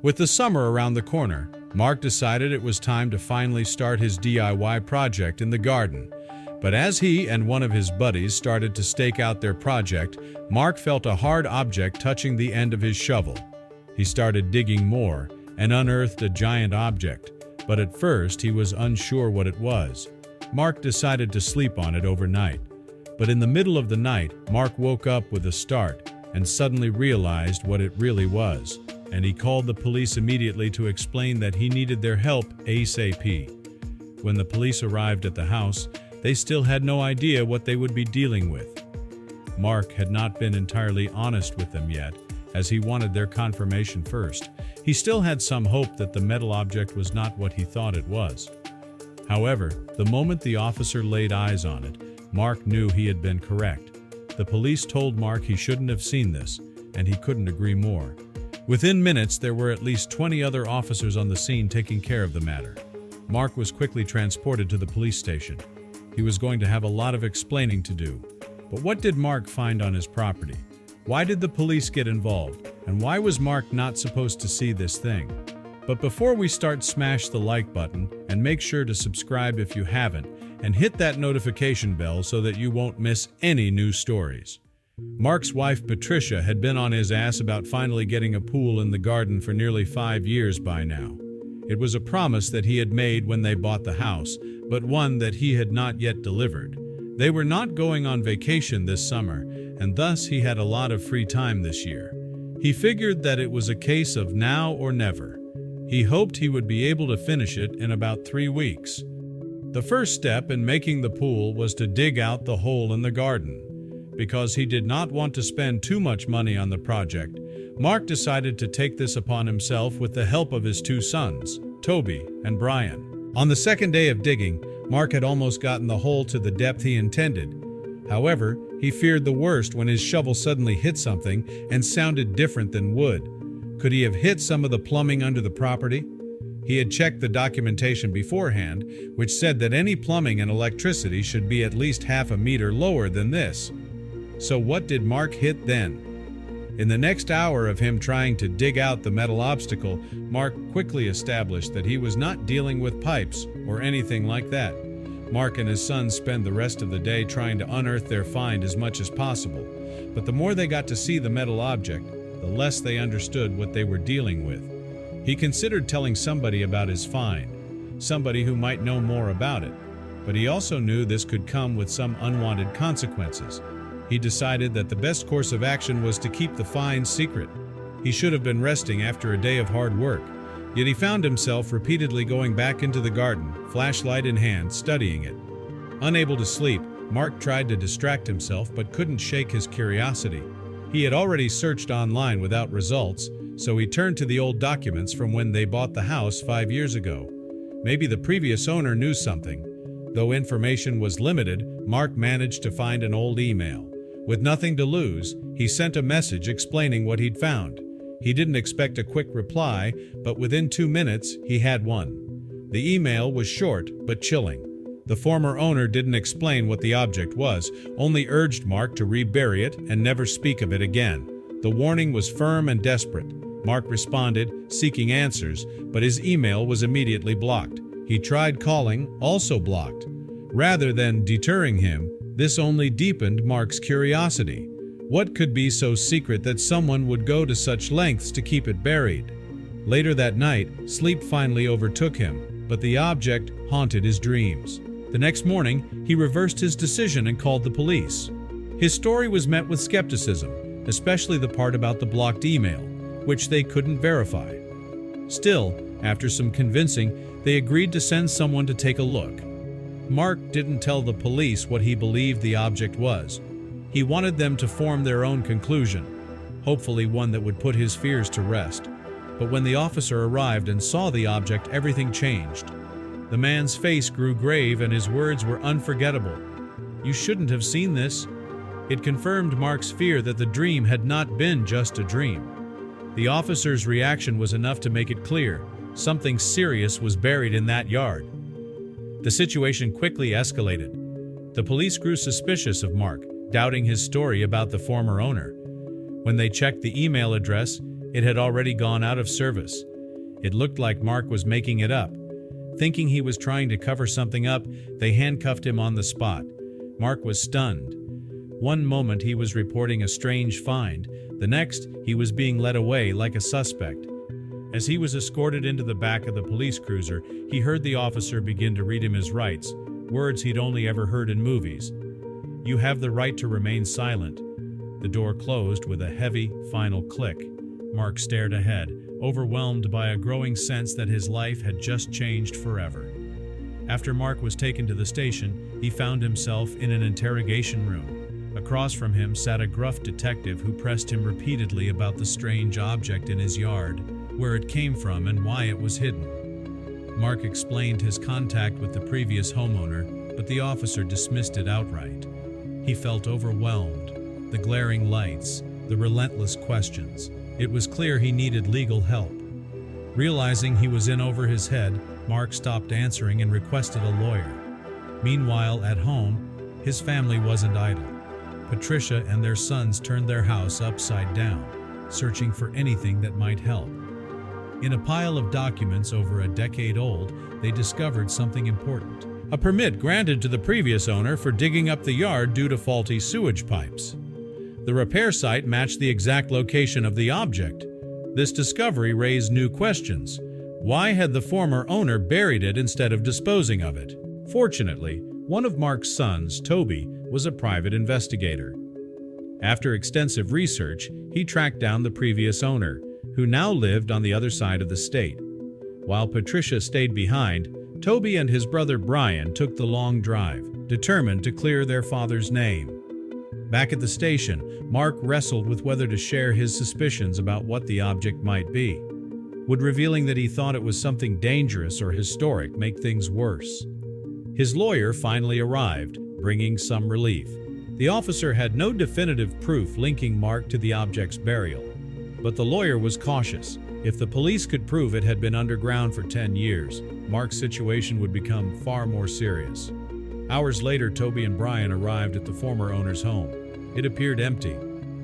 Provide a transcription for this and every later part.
With the summer around the corner, Mark decided it was time to finally start his DIY project in the garden. But as he and one of his buddies started to stake out their project, Mark felt a hard object touching the end of his shovel. He started digging more and unearthed a giant object, but at first he was unsure what it was. Mark decided to sleep on it overnight. But in the middle of the night, Mark woke up with a start and suddenly realized what it really was, and he called the police immediately to explain that he needed their help ASAP. When the police arrived at the house, they still had no idea what they would be dealing with. Mark had not been entirely honest with them yet, as he wanted their confirmation first. He still had some hope that the metal object was not what he thought it was. However, the moment the officer laid eyes on it, Mark knew he had been correct. The police told Mark he shouldn't have seen this, and he couldn't agree more. Within minutes, there were at least 20 other officers on the scene taking care of the matter. Mark was quickly transported to the police station. He was going to have a lot of explaining to do. But what did Mark find on his property? Why did the police get involved? And why was Mark not supposed to see this thing? But before we start, smash the like button and make sure to subscribe if you haven't, and hit that notification bell so that you won't miss any new stories. Mark's wife Patricia had been on his ass about finally getting a pool in the garden for nearly 5 years by now. It was a promise that he had made when they bought the house, but one that he had not yet delivered. They were not going on vacation this summer, and thus he had a lot of free time this year. He figured that it was a case of now or never. He hoped he would be able to finish it in about 3 weeks. The first step in making the pool was to dig out the hole in the garden. Because he did not want to spend too much money on the project, Mark decided to take this upon himself with the help of his 2 sons, Toby and Brian. On the second day of digging, Mark had almost gotten the hole to the depth he intended. However, he feared the worst when his shovel suddenly hit something and sounded different than wood. Could he have hit some of the plumbing under the property? He had checked the documentation beforehand, which said that any plumbing and electricity should be at least half a meter lower than this. So what did Mark hit then? In the next hour of him trying to dig out the metal obstacle, Mark quickly established that he was not dealing with pipes or anything like that. Mark and his sons spent the rest of the day trying to unearth their find as much as possible, but the more they got to see the metal object, the less they understood what they were dealing with. He considered telling somebody about his find, somebody who might know more about it, but he also knew this could come with some unwanted consequences. He decided that the best course of action was to keep the find secret. He should have been resting after a day of hard work, yet he found himself repeatedly going back into the garden, flashlight in hand, studying it. Unable to sleep, Mark tried to distract himself but couldn't shake his curiosity. He had already searched online without results, so he turned to the old documents from when they bought the house 5 years ago. Maybe the previous owner knew something. Though information was limited, Mark managed to find an old email. With nothing to lose, he sent a message explaining what he'd found. He didn't expect a quick reply, but within 2 minutes, he had one. The email was short but chilling. The former owner didn't explain what the object was, only urged Mark to rebury it and never speak of it again. The warning was firm and desperate. Mark responded, seeking answers, but his email was immediately blocked. He tried calling, also blocked. Rather than deterring him, this only deepened Mark's curiosity. What could be so secret that someone would go to such lengths to keep it buried? Later that night, sleep finally overtook him, but the object haunted his dreams. The next morning, he reversed his decision and called the police. His story was met with skepticism, especially the part about the blocked email, which they couldn't verify. Still, after some convincing, they agreed to send someone to take a look. Mark didn't tell the police what he believed the object was. He wanted them to form their own conclusion, hopefully one that would put his fears to rest. But when the officer arrived and saw the object, everything changed. The man's face grew grave and his words were unforgettable. "You shouldn't have seen this." It confirmed Mark's fear that the dream had not been just a dream. The officer's reaction was enough to make it clear something serious was buried in that yard. The situation quickly escalated. The police grew suspicious of Mark, doubting his story about the former owner. When they checked the email address, it had already gone out of service. It looked like Mark was making it up. Thinking he was trying to cover something up, they handcuffed him on the spot. Mark was stunned. One moment he was reporting a strange find, the next he was being led away like a suspect. As he was escorted into the back of the police cruiser, he heard the officer begin to read him his rights, words he'd only ever heard in movies. "You have the right to remain silent." The door closed with a heavy, final click. Mark stared ahead, overwhelmed by a growing sense that his life had just changed forever. After Mark was taken to the station, he found himself in an interrogation room. Across from him sat a gruff detective who pressed him repeatedly about the strange object in his yard, where it came from and why it was hidden. Mark explained his contact with the previous homeowner, but the officer dismissed it outright. He felt overwhelmed. The glaring lights, the relentless questions. It was clear he needed legal help. Realizing he was in over his head, Mark stopped answering and requested a lawyer. Meanwhile, at home, his family wasn't idle. Patricia and their sons turned their house upside down, searching for anything that might help. In a pile of documents over a decade old, they discovered something important. A permit granted to the previous owner for digging up the yard due to faulty sewage pipes. The repair site matched the exact location of the object. This discovery raised new questions. Why had the former owner buried it instead of disposing of it? Fortunately, one of Mark's sons, Toby, was a private investigator. After extensive research, he tracked down the previous owner, who now lived on the other side of the state. While Patricia stayed behind, Toby and his brother Brian took the long drive, determined to clear their father's name. Back at the station, Mark wrestled with whether to share his suspicions about what the object might be. Would revealing that he thought it was something dangerous or historic make things worse? His lawyer finally arrived, bringing some relief. The officer had no definitive proof linking Mark to the object's burial, but the lawyer was cautious. If the police could prove it had been underground for 10 years, Mark's situation would become far more serious. Hours later, Toby and Brian arrived at the former owner's home. It appeared empty.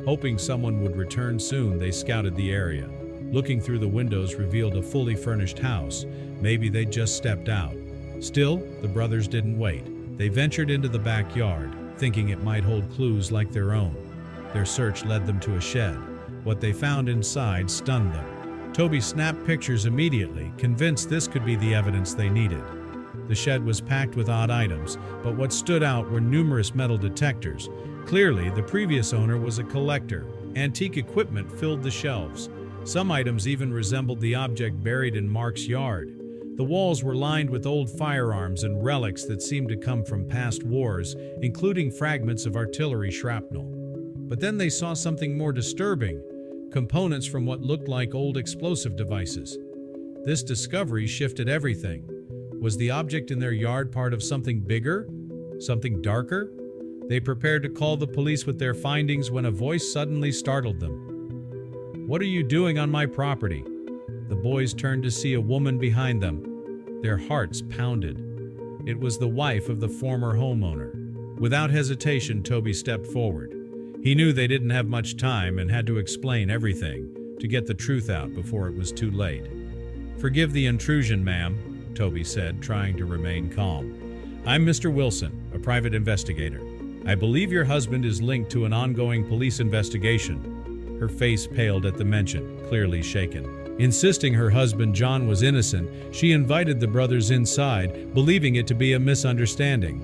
Hoping someone would return soon, they scouted the area. Looking through the windows revealed a fully furnished house. Maybe they'd just stepped out. Still, the brothers didn't wait. They ventured into the backyard, thinking it might hold clues like their own. Their search led them to a shed. What they found inside stunned them. Toby snapped pictures immediately, convinced this could be the evidence they needed. The shed was packed with odd items, but what stood out were numerous metal detectors. Clearly, the previous owner was a collector. Antique equipment filled the shelves. Some items even resembled the object buried in Mark's yard. The walls were lined with old firearms and relics that seemed to come from past wars, including fragments of artillery shrapnel. But then they saw something more disturbing: components from what looked like old explosive devices. This discovery shifted everything. Was the object in their yard part of something bigger? Something darker? They prepared to call the police with their findings when a voice suddenly startled them. "What are you doing on my property?" The boys turned to see a woman behind them. Their hearts pounded. It was the wife of the former homeowner. Without hesitation, Toby stepped forward. He knew they didn't have much time and had to explain everything to get the truth out before it was too late. "Forgive the intrusion, ma'am," Toby said, trying to remain calm. "I'm Mr. Wilson, a private investigator. I believe your husband is linked to an ongoing police investigation." Her face paled at the mention, clearly shaken. Insisting her husband John was innocent, she invited the brothers inside, believing it to be a misunderstanding.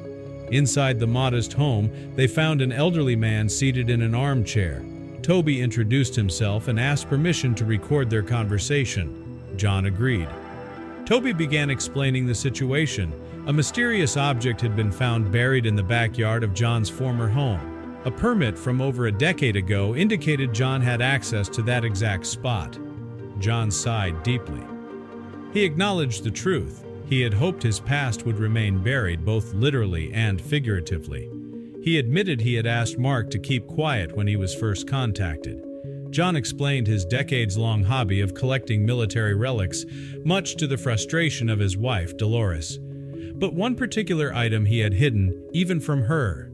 Inside the modest home, they found an elderly man seated in an armchair. Toby introduced himself and asked permission to record their conversation. John agreed. Toby began explaining the situation. A mysterious object had been found buried in the backyard of John's former home. A permit from over a decade ago indicated John had access to that exact spot. John sighed deeply. He acknowledged the truth. He had hoped his past would remain buried both literally and figuratively. He admitted he had asked Mark to keep quiet when he was first contacted. John explained his decades-long hobby of collecting military relics, much to the frustration of his wife, Dolores. But one particular item he had hidden, even from her.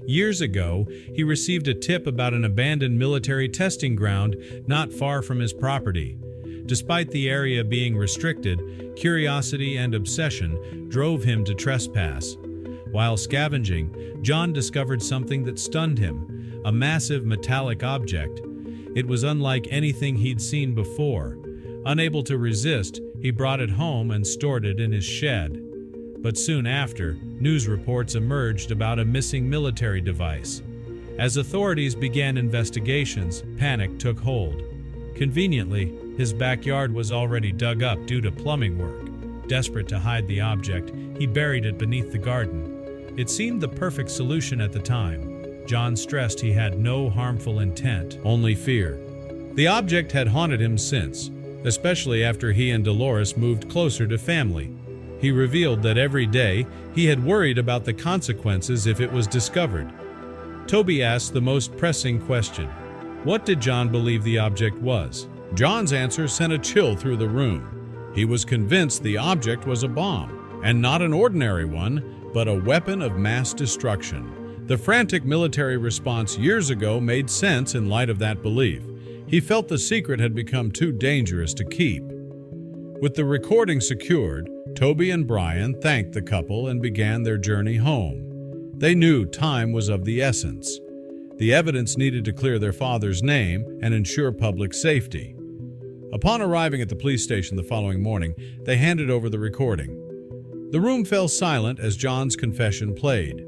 Years ago, he received a tip about an abandoned military testing ground not far from his property. Despite the area being restricted, curiosity and obsession drove him to trespass. While scavenging, John discovered something that stunned him, a massive metallic object. It was unlike anything he'd seen before. Unable to resist, he brought it home and stored it in his shed. But soon after, news reports emerged about a missing military device. As authorities began investigations, panic took hold. Conveniently, his backyard was already dug up due to plumbing work. Desperate to hide the object, he buried it beneath the garden. It seemed the perfect solution at the time. John stressed he had no harmful intent, only fear. The object had haunted him since, especially after he and Dolores moved closer to family. He revealed that every day he had worried about the consequences if it was discovered. Toby asked the most pressing question. What did John believe the object was? John's answer sent a chill through the room. He was convinced the object was a bomb, and not an ordinary one, but a weapon of mass destruction. The frantic military response years ago made sense in light of that belief. He felt the secret had become too dangerous to keep. With the recording secured, Toby and Brian thanked the couple and began their journey home. They knew time was of the essence. The evidence needed to clear their father's name and ensure public safety. Upon arriving at the police station the following morning, they handed over the recording. The room fell silent as John's confession played.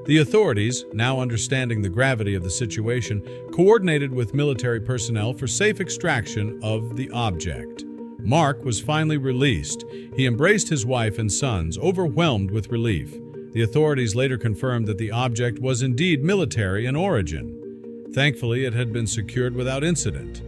The authorities, now understanding the gravity of the situation, coordinated with military personnel for safe extraction of the object. Mark was finally released. He embraced his wife and sons, overwhelmed with relief. The authorities later confirmed that the object was indeed military in origin. Thankfully, it had been secured without incident.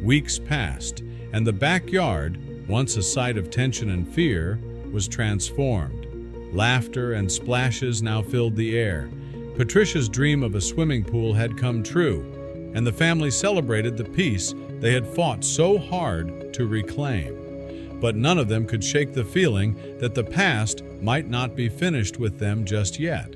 Weeks passed, and the backyard, once a site of tension and fear, was transformed. Laughter and splashes now filled the air. Patricia's dream of a swimming pool had come true, and the family celebrated the peace they had fought so hard to reclaim. But none of them could shake the feeling that the past might not be finished with them just yet.